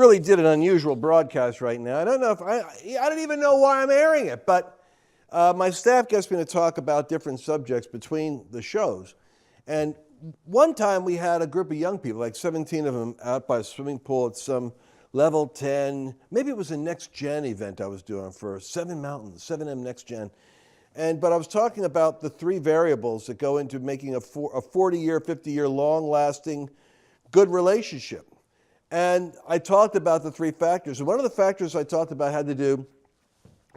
really did an unusual broadcast right now. I don't know if I don't even know why I'm airing it, but my staff gets me to talk about different subjects between the shows. And one time we had a group of young people, like 17 of them, out by a swimming pool at some level 10, maybe it was a Next Gen event I was doing for Seven Mountains, 7M Next Gen. But I was talking about the three variables that go into making a 40-year, 50-year, long-lasting, good relationship. And I talked about the three factors. And one of the factors I talked about had to do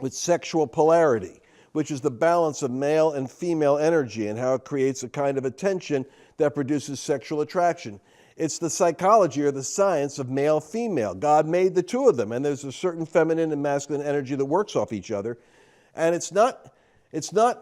with sexual polarity, which is the balance of male and female energy and how it creates a kind of a tension that produces sexual attraction. It's the psychology or the science of male-female. God made the two of them, and there's a certain feminine and masculine energy that works off each other. And it's not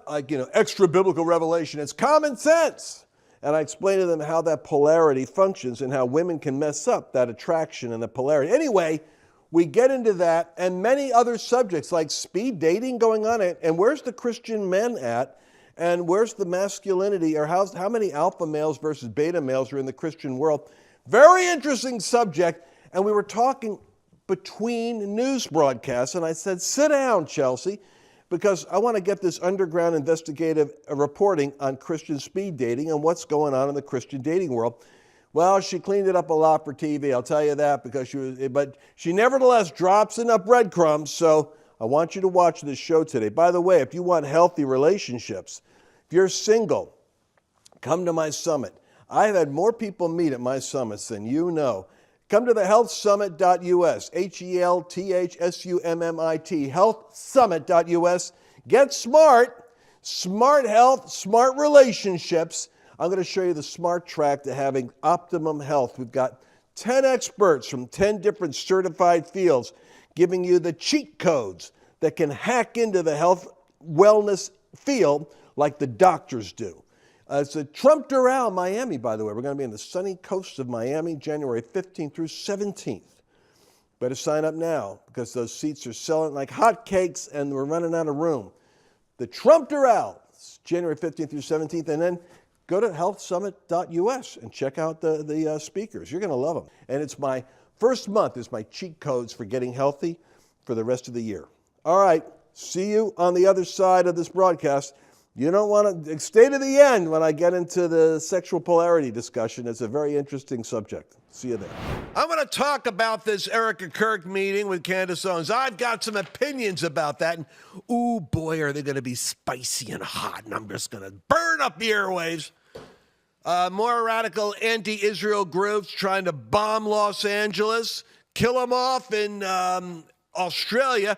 like, extra biblical revelation. It's common sense. And I explained to them how that polarity functions and how women can mess up that attraction and the polarity. Anyway, we get into that and many other subjects like speed dating going on. And where's the Christian men at? And where's the masculinity, or how many alpha males versus beta males are in the Christian world? Very interesting subject. And we were talking between news broadcasts. And I said, sit down, Chelsea, because I want to get this underground investigative reporting on Christian speed dating and what's going on in the Christian dating world. Well, she cleaned it up a lot for TV, I'll tell you that, but she nevertheless drops enough breadcrumbs, so I want you to watch this show today. By the way, if you want healthy relationships, if you're single, come to my summit. I've had more people meet at my summits than you know. Come to the healthsummit.us, HELTHSUMMIT, healthsummit.us. Get smart, smart health, smart relationships. I'm going to show you the smart track to having optimum health. We've got 10 experts from 10 different certified fields giving you the cheat codes that can hack into the health wellness field like the doctors do. It's at Trump Doral, Miami, by the way. We're going to be on the sunny coast of Miami, January 15th through 17th. Better sign up now because those seats are selling like hotcakes and we're running out of room. The Trump Doral, January 15th through 17th, and then go to healthsummit.us and check out the speakers. You're going to love them. And it's my first month is my cheat codes for getting healthy for the rest of the year. All right, see you on the other side of this broadcast. You don't want to stay to the end when I get into the sexual polarity discussion. It's a very interesting subject. See you there. I'm going to talk about this Erica Kirk meeting with Candace Owens. I've got some opinions about that. And, ooh, boy, are they going to be spicy and hot. And I'm just going to burn up the airwaves. More radical anti-Israel groups trying to bomb Los Angeles, kill them off in Australia.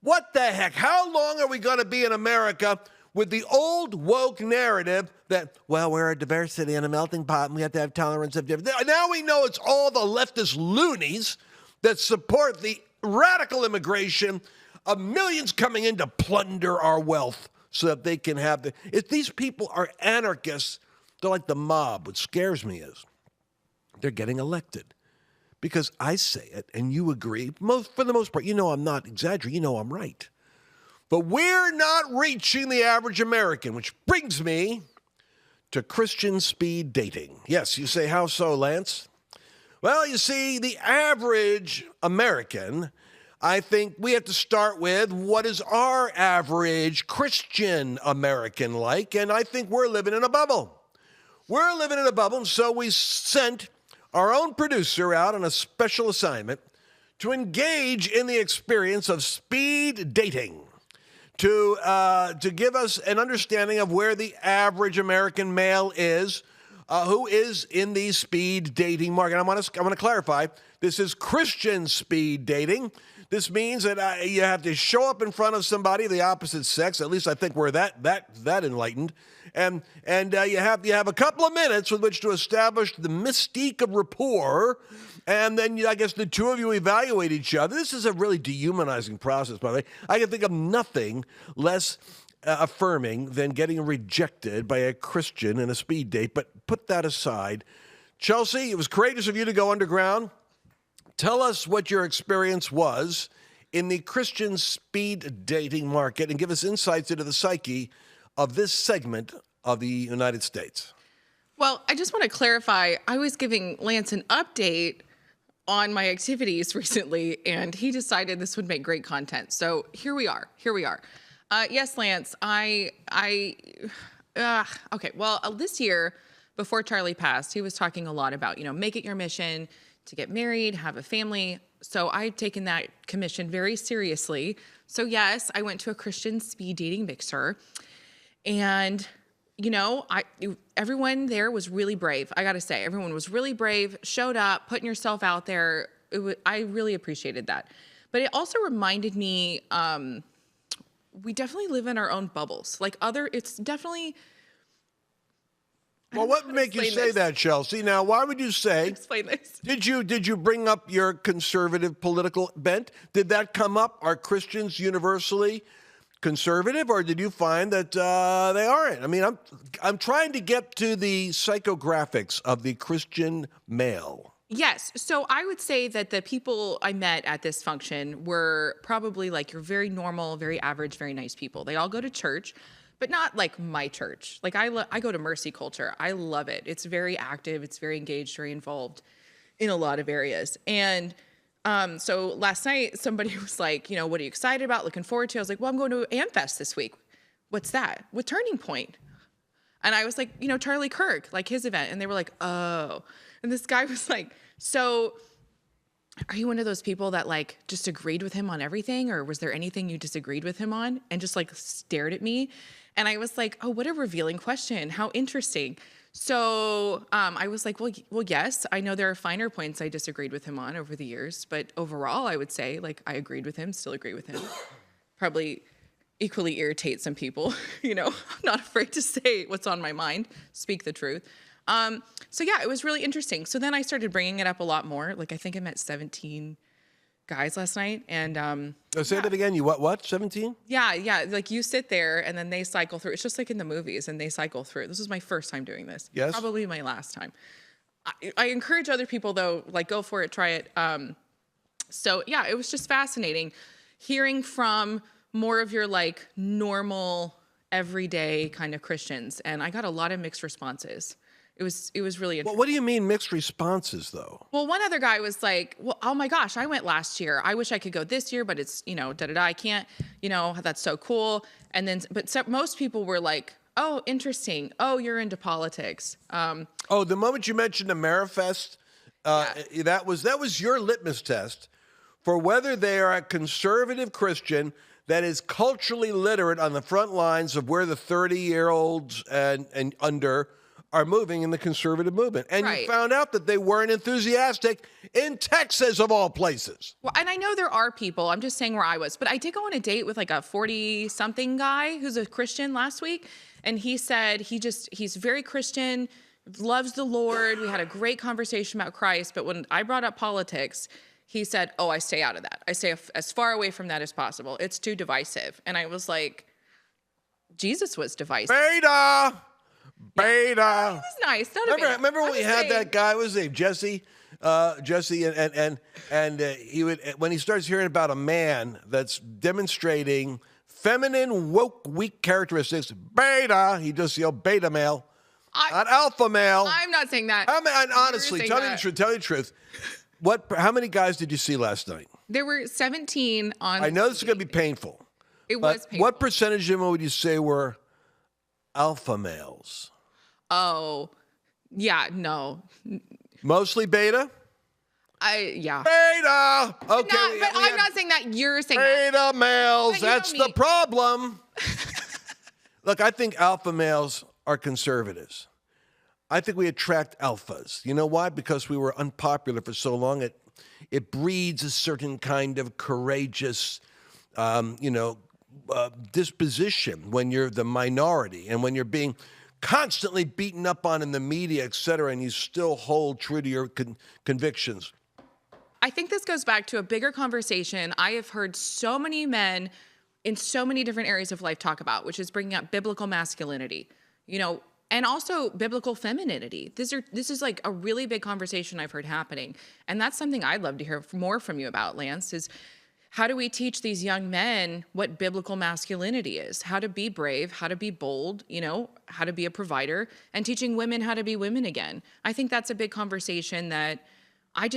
What the heck? How long are we going to be in America with the old woke narrative that, well, we're a diversity and a melting pot and we have to have tolerance of different. Now we know it's all the leftist loonies that support the radical immigration of millions coming in to plunder our wealth so that they can have if these people are anarchists, they're like the mob. What scares me is they're getting elected because I say it and you agree. For the most part, I'm not exaggerating. I'm right. But we're not reaching the average American, which brings me to Christian speed dating. Yes, you say, how so, Lance? Well, you see, the average American, I think we have to start with what is our average Christian American like, and I think we're living in a bubble. We're living in a bubble, so we sent our own producer out on a special assignment to engage in the experience of speed dating. To give us an understanding of where the average American male is, who is in the speed dating market. I want to clarify, this is Christian speed dating. This means that you have to show up in front of somebody of the opposite sex. At least I think we're that enlightened, and you have a couple of minutes with which to establish the mystique of rapport. And then I guess the two of you evaluate each other. This is a really dehumanizing process, by the way. I can think of nothing less affirming than getting rejected by a Christian in a speed date. But put that aside. Chelsea, it was courageous of you to go underground. Tell us what your experience was in the Christian speed dating market and give us insights into the psyche of this segment of the United States. Well, I just want to clarify. I was giving Lance an update on my activities recently, and he decided this would make great content. So here we are. Yes, Lance, okay. Well, this year, before Charlie passed, he was talking a lot about, make it your mission to get married, have a family. So I've taken that commission very seriously. So yes, I went to a Christian speed dating mixer, and everyone there was really brave. I got to say, everyone was really brave, showed up, putting yourself out there. I really appreciated that. But it also reminded me, we definitely live in our own bubbles. It's definitely. Well, what would make you say that, Chelsea? Now, why would you say? Explain this. Did you bring up your conservative political bent? Did that come up? Are Christians universally conservative, or did you find that they aren't? I mean, I'm trying to get to the psychographics of the Christian male. Yes. So I would say that the people I met at this function were probably like your very normal, very average, very nice people. They all go to church, but not like my church. Like I go to Mercy Culture. I love it. It's very active. It's very engaged, very involved in a lot of areas. And so last night, somebody was like, what are you excited about, looking forward to? I was like, well, I'm going to AmFest this week. What's that? What Turning Point? And I was like, Charlie Kirk, like his event. And they were like, oh. And this guy was like, so are you one of those people that like just agreed with him on everything? Or was there anything you disagreed with him on? And just like stared at me. And I was like, oh, what a revealing question. How interesting. So I was like, well, yes, I know there are finer points I disagreed with him on over the years, but overall, I would say like I agreed with him, still agree with him. Probably equally irritate some people. I'm not afraid to say what's on my mind, speak the truth. So yeah, it was really interesting. So then I started bringing it up a lot more. Like I think I met 17 guys last night, and say that again. You what? 17? Yeah. Like you sit there, and then they cycle through. It's just like in the movies, and they cycle through. This was my first time doing this. Yes. Probably my last time. I encourage other people though, like go for it, try it. So yeah, it was just fascinating hearing from more of your like normal, everyday kind of Christians, and I got a lot of mixed responses. It was really interesting. Well, what do you mean mixed responses, though? Well, one other guy was like, well, oh my gosh, I went last year. I wish I could go this year, but it's, I can't, that's so cool. And then, most people were like, oh, interesting. Oh, you're into politics. The moment you mentioned Amerifest, that was your litmus test for whether they are a conservative Christian that is culturally literate on the front lines of where the 30-year-olds and under are moving in the conservative movement. And right. You found out that they weren't enthusiastic in Texas, of all places. Well, and I know there are people, I'm just saying where I was, but I did go on a date with like a 40-something guy who's a Christian last week. And he said he's very Christian, loves the Lord. We had a great conversation about Christ. But when I brought up politics, he said, oh, I stay out of that. I stay as far away from that as possible. It's too divisive. And I was like, Jesus was divisive. Beta! He was nice. Remember when we had that guy? What was his name? Jesse, and he would, when he starts hearing about a man that's demonstrating feminine, woke, weak characteristics, beta. He just yelled beta male, not alpha male. I'm not saying that. Honestly, tell me the truth. How many guys did you see last night? There were 17 on. I know this is going to be painful. It was painful. What percentage of them would you say were alpha males? Oh, yeah, no. Mostly beta? Yeah. Beta! Okay. But I'm not saying that. You're saying beta that. males, that's the problem. Look, I think alpha males are conservatives. I think we attract alphas. You know why? Because we were unpopular for so long. It breeds a certain kind of courageous, disposition when you're the minority and when you're being constantly beaten up on in the media, et cetera, and you still hold true to your convictions. I think this goes back to a bigger conversation I have heard so many men in so many different areas of life talk about, which is bringing up biblical masculinity, and also biblical femininity. This is like a really big conversation I've heard happening. And that's something I'd love to hear more from you about, Lance, is how do we teach these young men what biblical masculinity is? How to be brave, how to be bold, how to be a provider, and teaching women how to be women again. I think that's a big conversation that I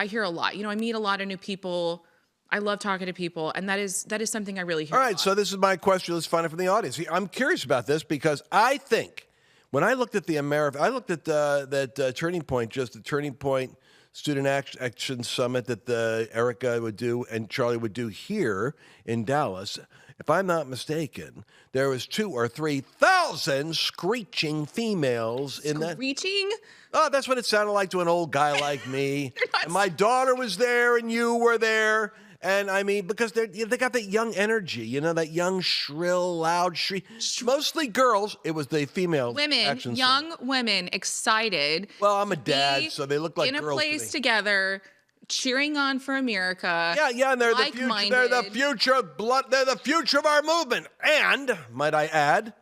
hear a lot. I meet a lot of new people. I love talking to people, and that is something I really hear. All a right, lot. so this is my question. Let's find it from the audience. I'm curious about this because I think when I looked at I looked at that Turning Point, just the Turning Point Student Action Summit that Erica would do and Charlie would do here in Dallas. If I'm not mistaken, there was 2,000 or 3,000 screeching females in that. Screeching? Oh, that's what it sounded like to an old guy like me. And my daughter was there, and you were there. And I mean, because they got that young energy, that young, shrill, loud shriek. Mostly girls. It was the female action young summit. Women, excited. Well, I'm a dad, so they look like in a girls place together, cheering on for America. Yeah, and they're the future. They're the future of blood. They're the future of our movement. And might I add,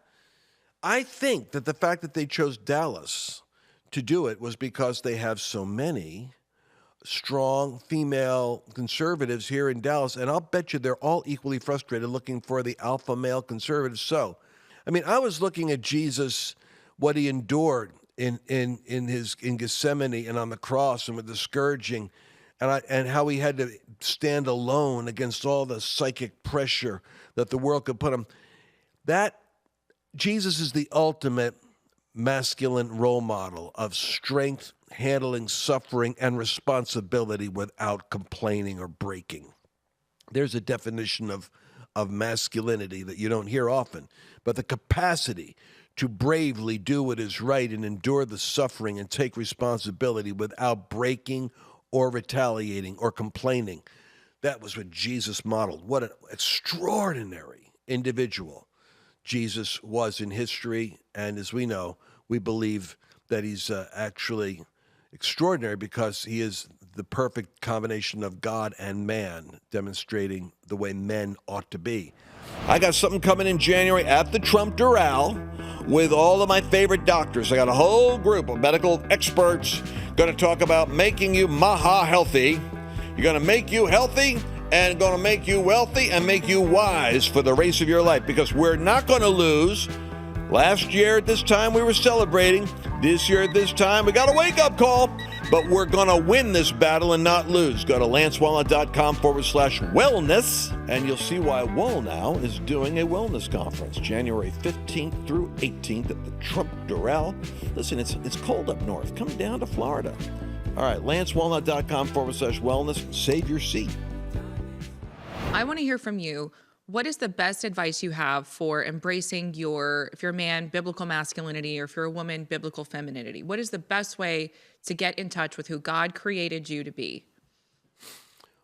I think that the fact that they chose Dallas to do it was because they have so many strong female conservatives here in Dallas, and I'll bet you they're all equally frustrated looking for the alpha male conservatives. So, I mean, I was looking at Jesus, what he endured in Gethsemane and on the cross and with the scourging, and how he had to stand alone against all the psychic pressure that the world could put him. That Jesus is the ultimate masculine role model of strength, handling suffering and responsibility without complaining or breaking. There's a definition of masculinity that you don't hear often, but the capacity to bravely do what is right and endure the suffering and take responsibility without breaking or retaliating or complaining. That was what Jesus modeled. What an extraordinary individual Jesus was in history, and as we know, we believe that he's actually extraordinary because he is the perfect combination of God and man, demonstrating the way men ought to be. I got something coming in January at the Trump Doral with all of my favorite doctors. I got a whole group of medical experts going to talk about making you maha healthy. You're going to make you healthy and going to make you wealthy and make you wise for the race of your life, because we're not going to lose. Last year at this time, we were celebrating. This year at this time, we got a wake-up call. But we're going to win this battle and not lose. Go to lancewallnau.com/wellness, and you'll see why Wallnau is doing a wellness conference, January 15th through 18th at the Trump Doral. Listen, it's cold up north. Come down to Florida. All right, lancewallnau.com/wellness. Save your seat. I want to hear from you. What is the best advice you have for embracing if you're a man, biblical masculinity, or if you're a woman, biblical femininity? What is the best way to get in touch with who God created you to be?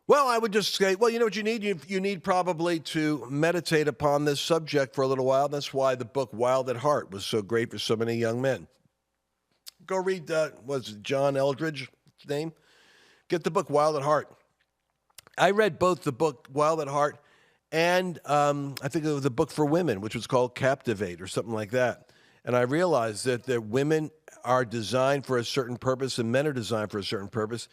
Well, I would just say, you know what you need? You need probably to meditate upon this subject for a little while. That's why the book Wild at Heart was so great for so many young men. Go read, was it John Eldridge's name? Get the book Wild at Heart. I read both the book Wild at Heart and I think it was a book for women, which was called Captivate or something like that. And I realized that women are designed for a certain purpose and men are designed for a certain purpose.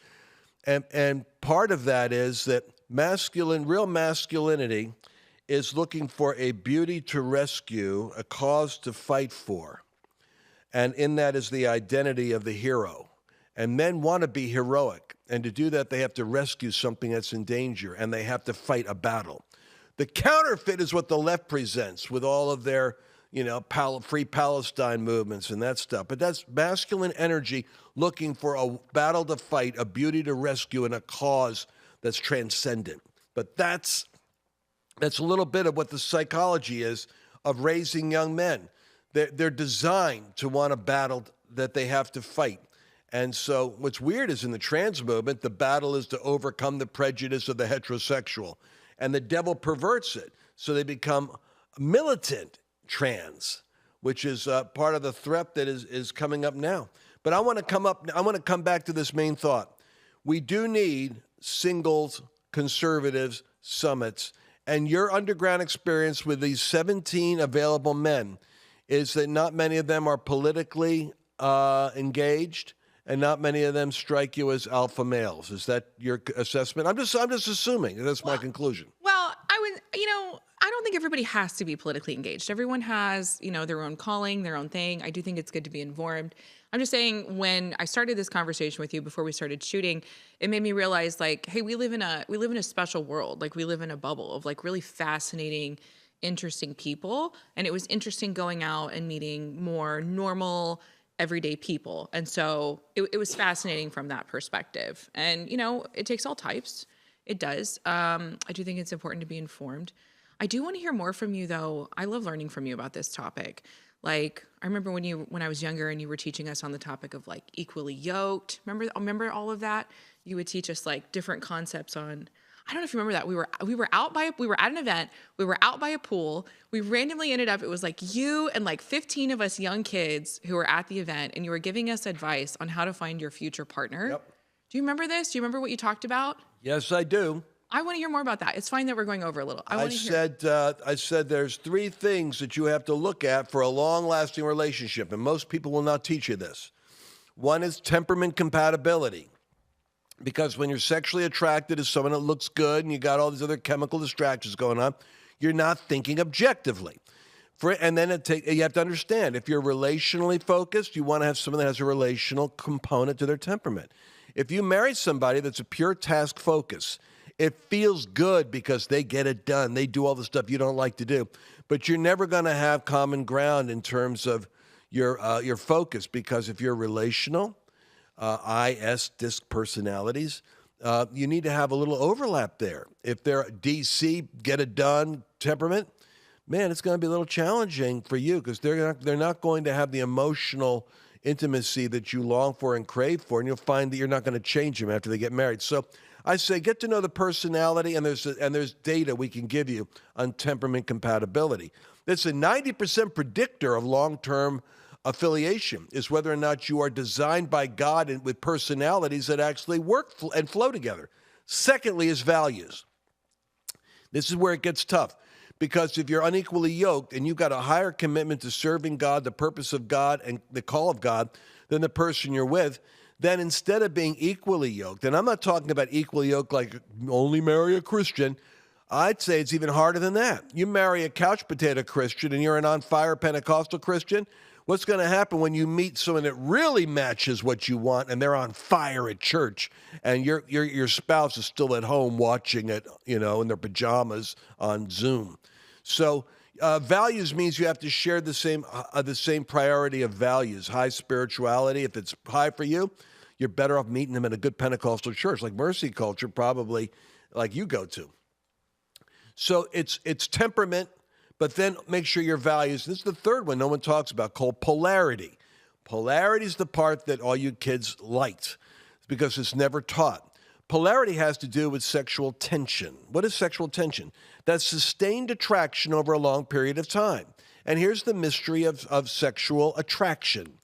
And part of that is that real masculinity is looking for a beauty to rescue, a cause to fight for. And in that is the identity of the hero. And men want to be heroic. And to do that, they have to rescue something that's in danger, and they have to fight a battle. The counterfeit is what the left presents with all of their, free Palestine movements and that stuff. But that's masculine energy looking for a battle to fight, a beauty to rescue, and a cause that's transcendent. But that's a little bit of what the psychology is of raising young men. They're designed to want a battle that they have to fight. And so what's weird is in the trans movement, the battle is to overcome the prejudice of the heterosexual. And the devil perverts it. So they become militant trans, which is part of the threat that is coming up now. But I want to come back to this main thought. We do need singles, conservatives, summits. And your underground experience with these 17 available men is that not many of them are politically engaged, and not many of them strike you as alpha males. Is that your assessment? I'm just assuming. That's my conclusion. Well, I don't think everybody has to be politically engaged. Everyone has, their own calling, their own thing. I do think it's good to be informed. I'm just saying, when I started this conversation with you before we started shooting, it made me realize, like, hey, we live in a special world. Like, we live in a bubble of like really fascinating, interesting people. And it was interesting going out and meeting more normal, everyday people. And so it was fascinating from that perspective. And, it takes all types. It does. I do think it's important to be informed. I do want to hear more from you, though. I love learning from you about this topic. Like, I remember when I was younger and you were teaching us on the topic of like equally yoked. Remember all of that? You would teach us like different concepts on, I don't know if you remember that. We were at an event, we were out by a pool. We randomly ended up, it was like you and like 15 of us young kids who were at the event, and you were giving us advice on how to find your future partner. Yep. Do you remember this? Do you remember what you talked about? Yes, I do. I want to hear more about that. It's fine that we're going over a little. I said there's 3 things that you have to look at for a long-lasting relationship, and most people will not teach you this. One is temperament compatibility, because when you're sexually attracted to someone that looks good and you got all these other chemical distractions going on, you're not thinking objectively. And then you have to understand, if you're relationally focused, you want to have someone that has a relational component to their temperament. If you marry somebody that's a pure task focus, it feels good because they get it done. They do all the stuff you don't like to do. But you're never going to have common ground in terms of your focus, because if you're relational, disc personalities, you need to have a little overlap there. If they're DC, get it done temperament, man, it's going to be a little challenging for you, because they're not going to have the emotional intimacy that you long for and crave for, and you'll find that you're not going to change them after they get married. So I say get to know the personality, and there's data we can give you on temperament compatibility. It's a 90% predictor of long-term affiliation, is whether or not you are designed by God and with personalities that actually work and flow together. Secondly is values. This is where it gets tough, because if you're unequally yoked and you've got a higher commitment to serving God, the purpose of God, and the call of God than the person you're with, then instead of being equally yoked, and I'm not talking about equally yoked like only marry a Christian, I'd say it's even harder than that. You marry a couch potato Christian and you're an on-fire Pentecostal Christian, what's going to happen when you meet someone that really matches what you want and they're on fire at church, and your spouse is still at home watching it, in their pajamas on Zoom? So values means you have to share the same priority of values. High spirituality, if it's high for you, you're better off meeting them in a good Pentecostal church, like Mercy Culture, probably like you go to. So it's temperament, but then make sure your values. This is the third one no one talks about, called polarity. Polarity is the part that all you kids liked, because it's never taught. Polarity has to do with sexual tension. What is sexual tension? That's sustained attraction over a long period of time. And here's the mystery of sexual attraction,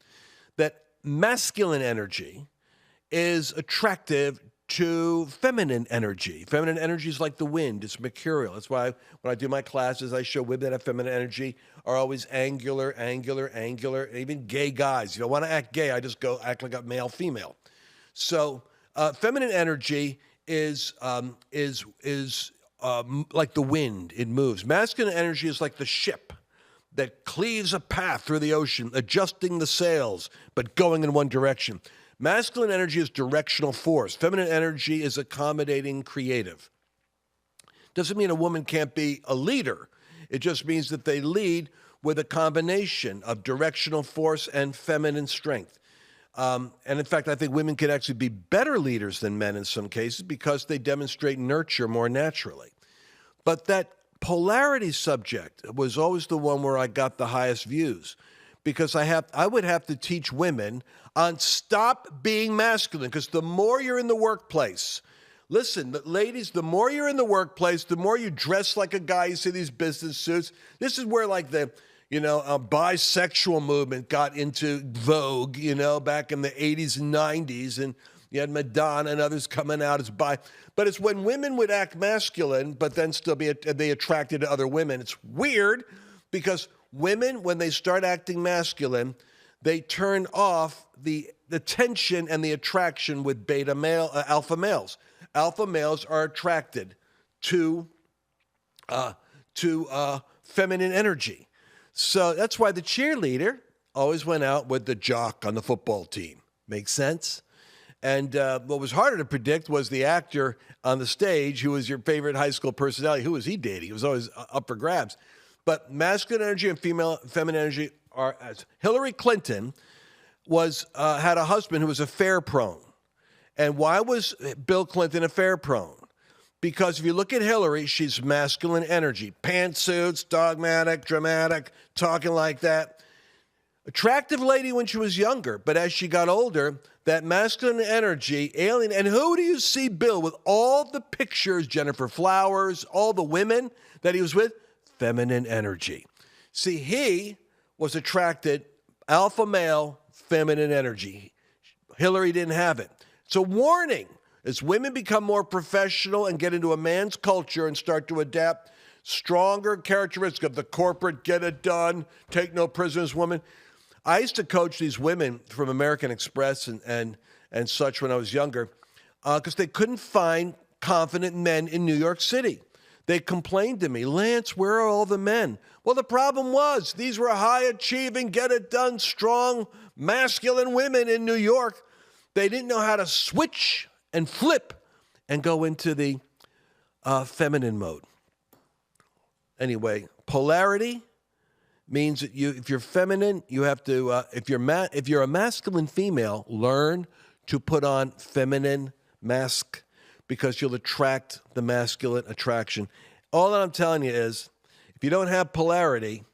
that masculine energy is attractive to feminine energy. Feminine energy is like the wind. It's mercurial. That's why when I do my classes, I show women that have feminine energy are always angular. Even gay guys. You don't want to act gay. I just go act like a male, female. So feminine energy is like the wind. It moves. Masculine energy is like the ship that cleaves a path through the ocean, adjusting the sails, but going in one direction. Masculine energy is directional force. Feminine energy is accommodating, creative. Doesn't mean a woman can't be a leader. It just means that they lead with a combination of directional force and feminine strength. And in fact, I think women can actually be better leaders than men in some cases, because they demonstrate nurture more naturally. But that polarity subject was always the one where I got the highest views, because I would have to teach women on stop being masculine, because the more you're in the workplace, listen, ladies, the more you're in the workplace, the more you dress like a guy. You see these business suits. This is where like the bisexual movement got into vogue, back in the 80s and 90s, and you had Madonna and others coming out as bi. But it's when women would act masculine, but then still they attracted to other women. It's weird, because women, when they start acting masculine, they turn off the tension and the attraction with alpha males. Alpha males are attracted to to feminine energy. So that's why the cheerleader always went out with the jock on the football team. Makes sense? And what was harder to predict was the actor on the stage who was your favorite high school personality. Who was he dating? It was always up for grabs. But masculine energy and feminine energy are, as Hillary Clinton was had a husband who was affair prone. And why was Bill Clinton affair prone? Because if you look at Hillary, she's masculine energy. Pantsuits, dogmatic, dramatic, talking like that. Attractive lady when she was younger, but as she got older, that masculine energy, alien. And who do you see Bill with all the pictures, Jennifer Flowers, all the women that he was with? Feminine energy. See, he was attracted, alpha male, feminine energy. Hillary didn't have it. It's a warning. As women become more professional and get into a man's culture and start to adapt stronger characteristics of the corporate, get it done, take no prisoners woman. I used to coach these women from American Express and such when I was younger because they couldn't find confident men in New York City. They complained to me, Lance, where are all the men? Well, the problem was these were high-achieving, get-it-done, strong, masculine women in New York. They didn't know how to switch and flip and go into the feminine mode. Anyway, polarity means that if you're feminine, you have to, if you're a masculine female, learn to put on feminine mask because you'll attract the masculine attraction. All that I'm telling you is, if you don't have polarity,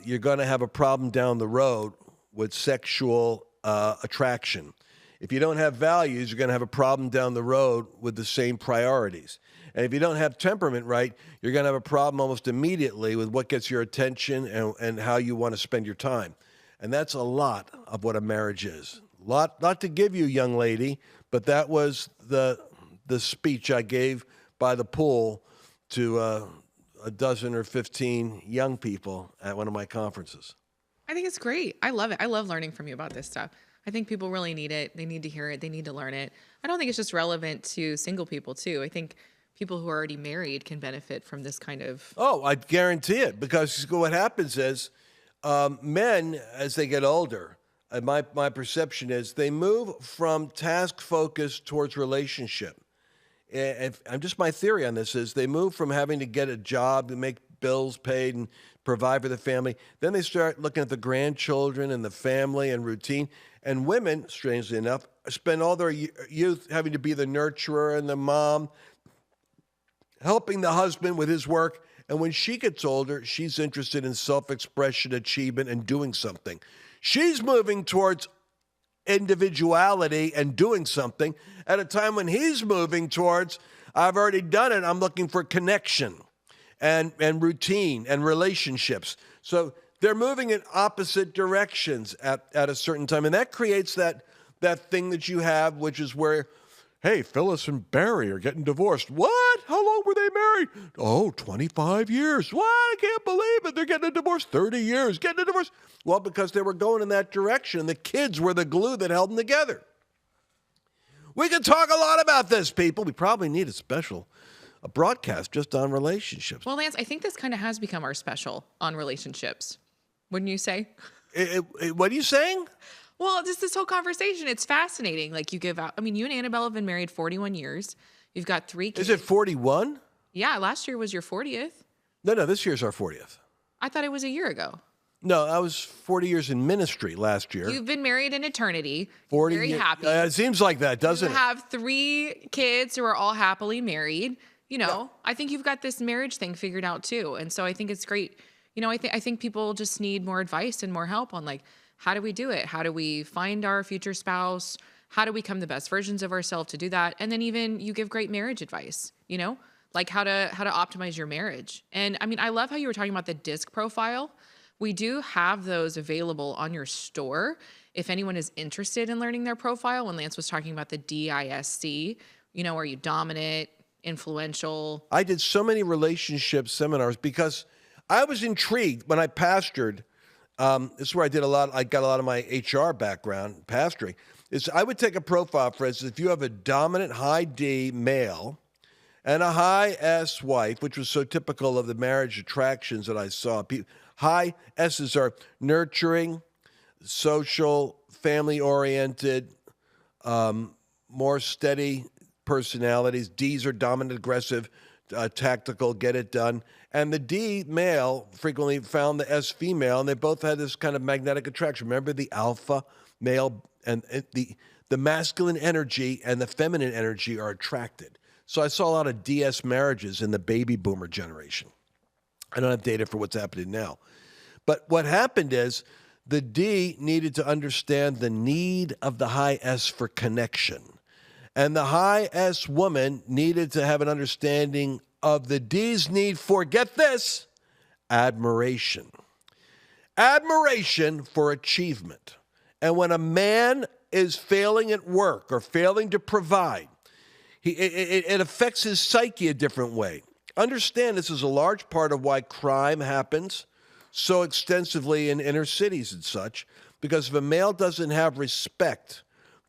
you're going to have a problem down the road with sexual attraction. If you don't have values, you're going to have a problem down the road with the same priorities. And if you don't have temperament right, you're going to have a problem almost immediately with what gets your attention and how you want to spend your time. And that's a lot of what a marriage is. Lot to give you, young lady, but that was the speech I gave by the pool to a dozen or 15 young people at one of my conferences. I think it's great. I love it. I love learning from you about this stuff. I think people really need it. They need to hear it. They need to learn it. I don't think it's just relevant to single people, too. I think people who are already married can benefit from this kind of... Oh, I guarantee it. Because what happens is men, as they get older, my perception is they move from task focus towards relationship. And just my theory on this is they move from having to get a job to make bills paid and provide for the family. Then they start looking at the grandchildren and the family and routine. And women, strangely enough, spend all their youth having to be the nurturer and the mom, helping the husband with his work. And when she gets older, she's interested in self-expression, achievement, and doing something. She's moving towards individuality and doing something at a time when he's moving towards, I've already done it, I'm looking for connection and routine and relationships. So they're moving in opposite directions at a certain time. And that creates that thing that you have, which is where, hey, Phyllis and Barry are getting divorced. What? How long were they married? Oh, 25 years. What? I can't believe it. They're getting a divorce. 30 years. Getting a divorce. Well, because they were going in that direction. The kids were the glue that held them together. We could talk a lot about this, people. We probably need a broadcast just on relationships. Well, Lance, I think this kind of has become our special on relationships. Wouldn't you say? What are you saying? Well, just this whole conversation, it's fascinating. Like you give out, I mean, you and Annabelle have been married 41 years. You've got 3 kids. Is it 41? Yeah, last year was your 40th. No, this year's our 40th. I thought it was a year ago. No, I was 40 years in ministry last year. You've been married in eternity. 40 Very happy. It seems like that, doesn't it? You have 3 kids who are all happily married. You know, I think you've got this marriage thing figured out too. And so I think it's great. You know, I think people just need more advice and more help on like, how do we do it? How do we find our future spouse? How do we become the best versions of ourselves to do that? And then even you give great marriage advice, you know, like how to optimize your marriage. And I mean, I love how you were talking about the disc profile. We do have those available on your store. If anyone is interested in learning their profile, when Lance was talking about the DISC, you know, are you dominant, influential? I did so many relationship seminars because I was intrigued when I pastored. This is where I got a lot of my HR background, pastoring. I would take a profile, for instance, if you have a dominant high D male, and a high S wife, which was so typical of the marriage attractions that I saw. High S's are nurturing, social, family-oriented, more steady personalities. D's are dominant, aggressive, tactical, get it done. And the D male frequently found the S female, and they both had this kind of magnetic attraction. Remember the alpha male and the masculine energy and the feminine energy are attracted. So I saw a lot of DS marriages in the baby boomer generation. I don't have data for what's happening now. But what happened is the D needed to understand the need of the high S for connection. And the high S woman needed to have an understanding of the D's need for, get this, admiration. Admiration for achievement. And when a man is failing at work or failing to provide, it affects his psyche a different way. Understand this is a large part of why crime happens so extensively in inner cities and such, because if a male doesn't have respect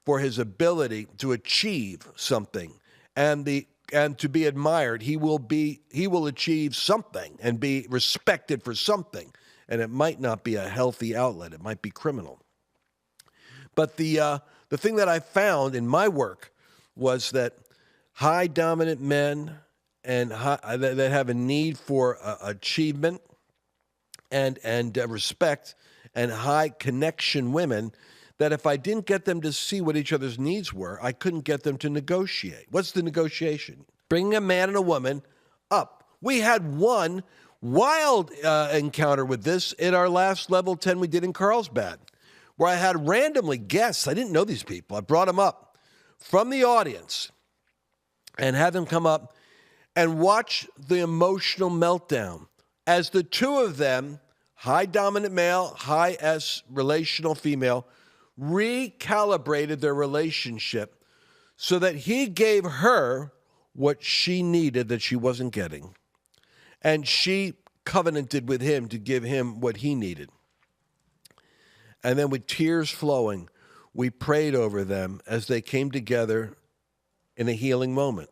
for his ability to achieve something and to be admired, he will achieve something and be respected for something, and it might not be a healthy outlet. It might be criminal. But the thing that I found in my work was that high dominant men and that have a need for achievement and respect, and high connection women, that if I didn't get them to see what each other's needs were, I couldn't get them to negotiate. What's the negotiation? Bringing a man and a woman up. We had one wild encounter with this in our last level 10 we did in Carlsbad, where I had randomly guests. I didn't know these people. I brought them up from the audience and had them come up and watch the emotional meltdown as the two of them, high dominant male, high S relational female, recalibrated their relationship so that he gave her what she needed that she wasn't getting. And she covenanted with him to give him what he needed. And then with tears flowing, we prayed over them as they came together in a healing moment.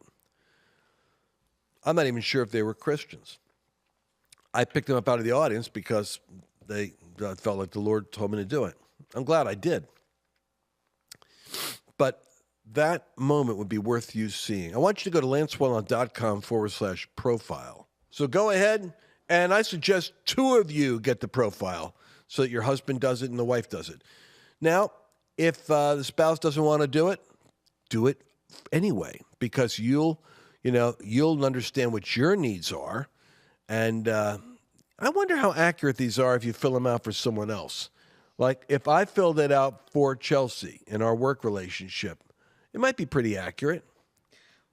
I'm not even sure if they were Christians. I picked them up out of the audience because they felt like the Lord told me to do it. I'm glad I did. But that moment would be worth you seeing. I want you to go to lancewallnau.com/profile. So go ahead, and I suggest two of you get the profile so that your husband does it and the wife does it. Now, if the spouse doesn't want to do it anyway, because you'll understand what your needs are. And I wonder how accurate these are if you fill them out for someone else. Like if I filled it out for Chelsea in our work relationship, it might be pretty accurate.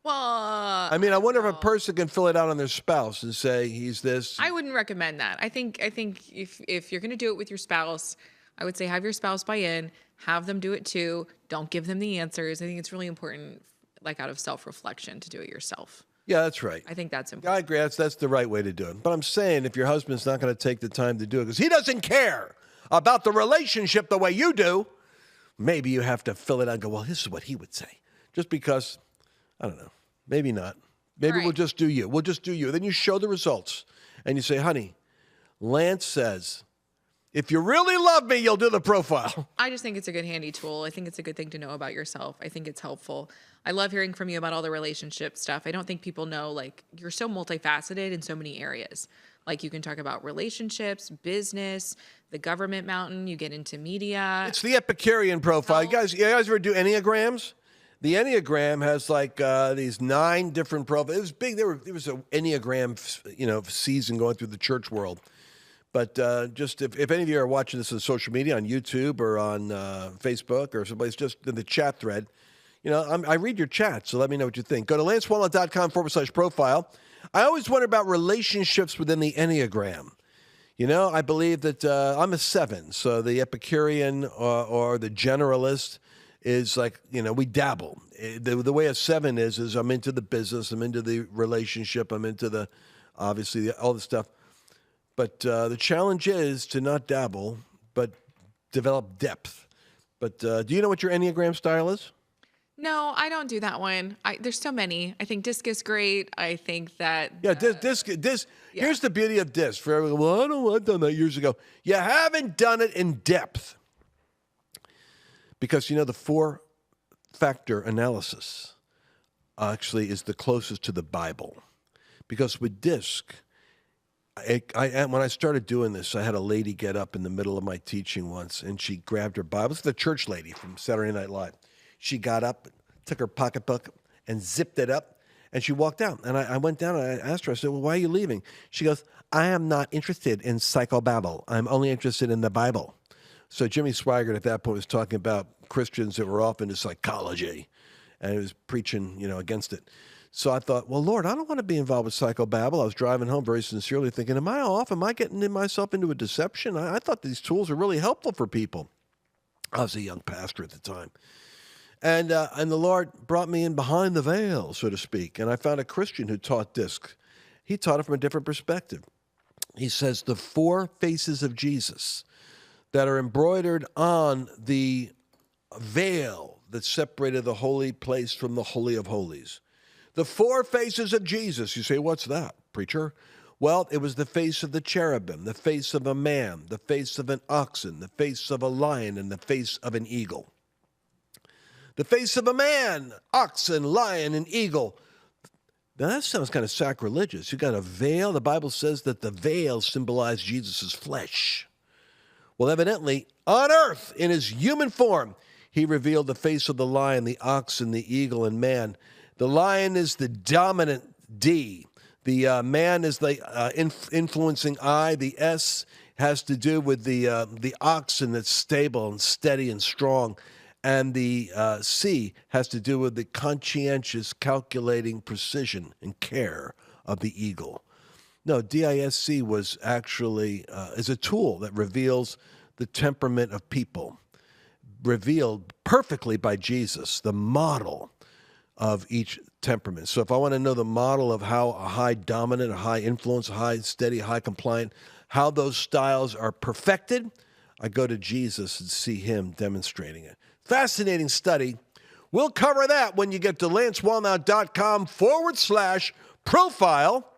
Well, I mean, I wonder if a person can fill it out on their spouse and say he's this. I wouldn't recommend that. I think if you're going to do it with your spouse, I would say have your spouse buy in, have them do it too. Don't give them the answers. I think it's really important, like out of self-reflection, to do it yourself. Yeah, that's right. I think that's important. I agree. That's the right way to do it. But I'm saying if your husband's not going to take the time to do it because he doesn't care about the relationship the way you do, maybe you have to fill it out and go, well, this is what he would say. Just because, I don't know, maybe not. Maybe Right. we'll just do you. We'll just do you. Then you show the results. And you say, honey, Lance says, if you really love me, you'll do the profile. I just think it's a good handy tool. I think it's a good thing to know about yourself. I think it's helpful. I love hearing from you about all the relationship stuff. I don't think people know, like, you're so multifaceted in so many areas. Like, you can talk about relationships, business, the government mountain, you get into media. It's the Epicurean profile. You guys ever do Enneagrams? The Enneagram has like these 9 different profiles. It was big. There was an Enneagram, season going through the church world. But just if any of you are watching this on social media, on YouTube or on Facebook or someplace, just in the chat thread, I read your chat, so let me know what you think. Go to lancewallnau.com/profile. I always wonder about relationships within the Enneagram. I believe that I'm a 7, so the Epicurean or the generalist is like, we dabble. The way a 7 is I'm into the business, I'm into the relationship, I'm into obviously all the stuff. But the challenge is to not dabble, but develop depth. But do you know what your Enneagram style is? No, I don't do that one. There's so many. I think disc is great. I think that Yeah, disc. Here's the beauty of disc. For everyone, well, I know I've done that years ago. You haven't done it in depth. Because, the 4-factor analysis actually is the closest to the Bible. Because with disc, when I started doing this, I had a lady get up in the middle of my teaching once, and she grabbed her Bible. It's the church lady from Saturday Night Live. She got up, took her pocketbook, and zipped it up, and she walked out. And I went down, and I asked her, I said, well, why are you leaving? She goes, I am not interested in psychobabble. I'm only interested in the Bible. So Jimmy Swaggart at that point was talking about Christians that were off into psychology, and he was preaching, against it. So I thought, well, Lord, I don't want to be involved with psychobabble. I was driving home very sincerely thinking, am I off? Am I getting myself into a deception? I thought these tools are really helpful for people. I was a young pastor at the time. And the Lord brought me in behind the veil, so to speak, and I found a Christian who taught disc. He taught it from a different perspective. He says the 4 faces of Jesus that are embroidered on the veil that separated the holy place from the Holy of Holies. The 4 faces of Jesus. You say, what's that, preacher? Well, it was the face of the cherubim, the face of a man, the face of an oxen, the face of a lion, and the face of an eagle. The face of a man, oxen, lion, and eagle. Now that sounds kind of sacrilegious. You got a veil. The Bible says that the veil symbolized Jesus' flesh. Well, evidently, on earth, in his human form, he revealed the face of the lion, the oxen, the eagle, and man. The lion is the dominant D. The man is the influencing I. The S has to do with the oxen that's stable and steady and strong. And the C has to do with the conscientious, calculating precision and care of the eagle. No, DISC was actually is a tool that reveals the temperament of people, revealed perfectly by Jesus, the model of each temperament. So if I want to know the model of how a high dominant, a high influence, a high steady, high compliant, how those styles are perfected, I go to Jesus and see him demonstrating it. Fascinating study. We'll cover that when you get to lancewallnau.com/profile.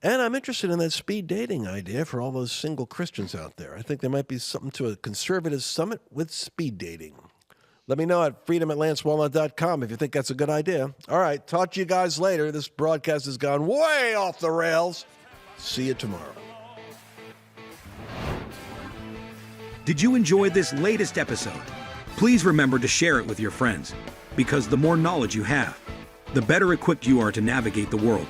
And I'm interested in that speed dating idea for all those single Christians out there. I think there might be something to a conservative summit with speed dating. Let me know at freedom@lancewallnau.com if you think that's a good idea. All right, talk to you guys later. This broadcast has gone way off the rails. See you tomorrow. Did you enjoy this latest episode? Please remember to share it with your friends, because the more knowledge you have, the better equipped you are to navigate the world